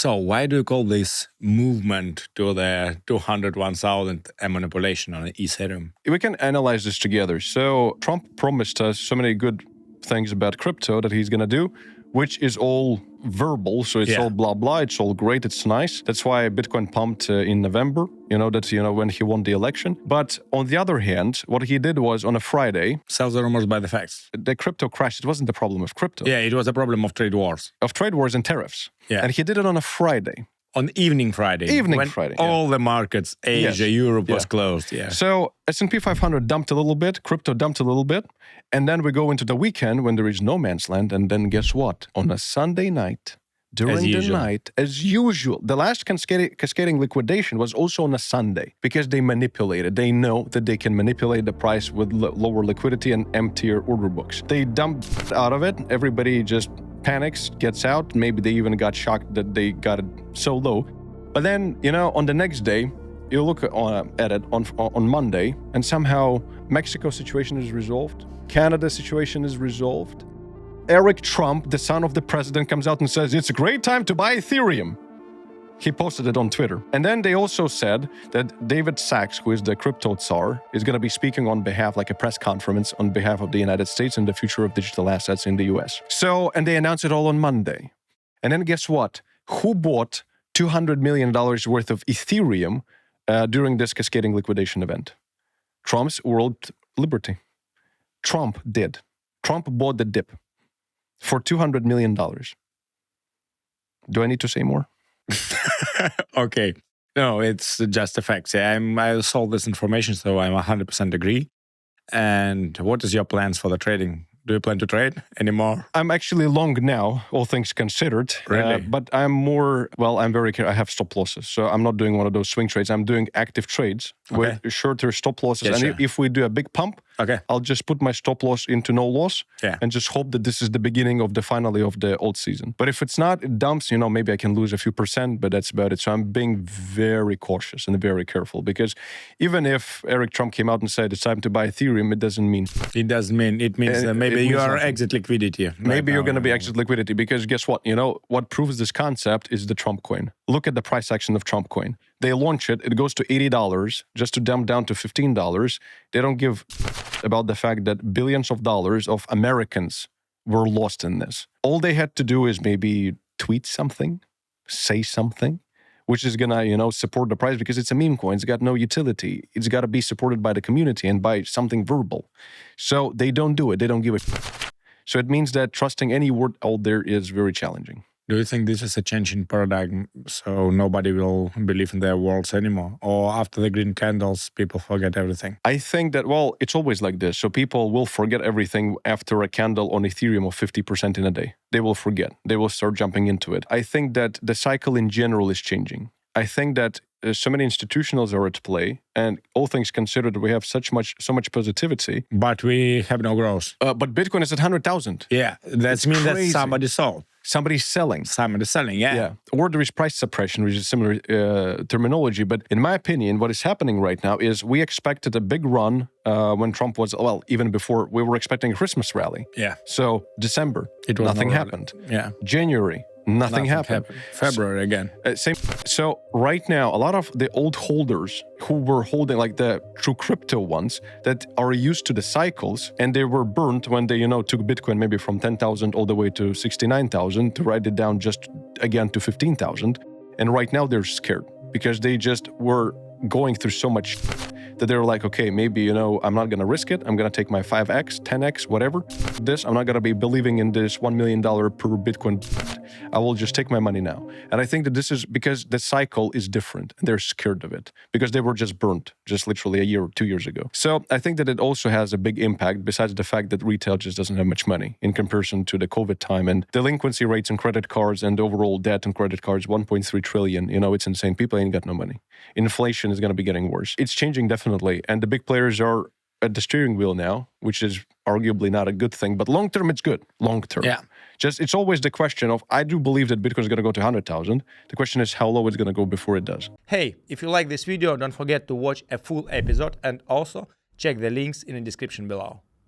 So why do you call this movement to the 201,000 a manipulation on Ethereum? We can analyze this together. So Trump promised us so many good things about crypto that he's going to do, which is all verbal. So it's all blah, blah. It's all great. It's nice. That's why Bitcoin pumped in November, when he won the election. But on the other hand, what he did was on a Friday. Sell the rumors by the facts. The crypto crashed. It wasn't the problem of crypto. Yeah, it was a problem of trade wars. Of trade wars and tariffs. Yeah. And he did it on a Friday. On evening Friday. Friday. All the markets, Asia, Europe was closed. Yeah. So S&P 500 dumped a little bit, crypto dumped a little bit, and then we go into the weekend when there is no man's land, and then guess what? On a Sunday night, during the night, as usual, the last cascading liquidation was also on a Sunday because they manipulated. They know that they can manipulate the price with lower liquidity and emptier order books. They dumped out of it. Everybody just panics, gets out. Maybe they even got shocked that they got it so low. But then, on the next day, you look at it on Monday, and somehow Mexico situation is resolved. Canada situation is resolved. Eric Trump, the son of the president, comes out and says, it's a great time to buy Ethereum. He posted it on Twitter. And then they also said that David Sachs, who is the crypto czar, is going to be speaking on behalf, like a press conference on behalf of the United States and the future of digital assets in the US. And they announced it all on Monday. And then guess what? Who bought $200 million worth of Ethereum during this cascading liquidation event? Trump's World Liberty. Trump did. Trump bought the dip for $200 million. Do I need to say more? Okay. No, it's just the facts. I saw this information, so I'm 100% agree. And what is your plans for the trading? Do you plan to trade anymore? I'm actually long now, all things considered. Really? But I'm more, I'm very careful. I have stop losses. So I'm not doing one of those swing trades. I'm doing active trades with shorter stop losses. And if we do a big pump, I'll just put my stop loss into no loss and just hope that this is the beginning of the finale of the old season. But if it's not, it dumps, maybe I can lose a few %, but that's about it. So I'm being very cautious and very careful because even if Eric Trump came out and said it's time to buy Ethereum, it doesn't mean. It means maybe you are exit liquidity. Maybe you're going to be exit liquidity because guess what? What proves this concept is the Trump coin. Look at the price action of Trump coin. They launch it. It goes to $80 just to dump down to $15. They don't give about the fact that billions of dollars of Americans were lost in this. All they had to do is maybe tweet something, say something, which is gonna, support the price because it's a meme coin. It's got no utility. It's got to be supported by the community and by something verbal. So they don't do it. They don't give a So it means that trusting any word out there is very challenging. Do you think this is a change in paradigm so nobody will believe in their words anymore? Or after the green candles, people forget everything? I think that, it's always like this. So people will forget everything after a candle on Ethereum of 50% in a day. They will forget. They will start jumping into it. I think that the cycle in general is changing. I think that so many institutionals are at play, and all things considered, we have so much positivity. But we have no growth. But Bitcoin is at 100,000. Yeah, that means that somebody sold. Somebody's selling. Somebody's selling, yeah. Or there is price suppression, which is similar terminology. But in my opinion, what is happening right now is we expected a big run when Trump was, even before, we were expecting a Christmas rally. Yeah. So December, nothing happened. Yeah. January, nothing happened. February again. Same. So right now, a lot of the old holders who were holding like the true crypto ones that are used to the cycles and they were burnt when they, took Bitcoin maybe from 10,000 all the way to 69,000 to write it down just again to 15,000. And right now they're scared because they just were going through so much that they're like, okay, maybe, I'm not going to risk it. I'm going to take my 5X, 10X, whatever. I'm not going to be believing in this $1 million per Bitcoin. I will just take my money now. And I think that this is because the cycle is different. And they're scared of it because they were just burnt just literally a year or 2 years ago. So I think that it also has a big impact besides the fact that retail just doesn't have much money in comparison to the COVID time. And delinquency rates on credit cards and overall debt on credit cards, 1.3 trillion. It's insane. People ain't got no money. Inflation is going to be getting worse. It's changing definitely. And the big players are at the steering wheel now, which is arguably not a good thing. But long term, it's good. Long term. Yeah. It's always the question of, I do believe that Bitcoin is going to go to 100,000. The question is how low it's going to go before it does. Hey, if you like this video, don't forget to watch a full episode and also check the links in the description below.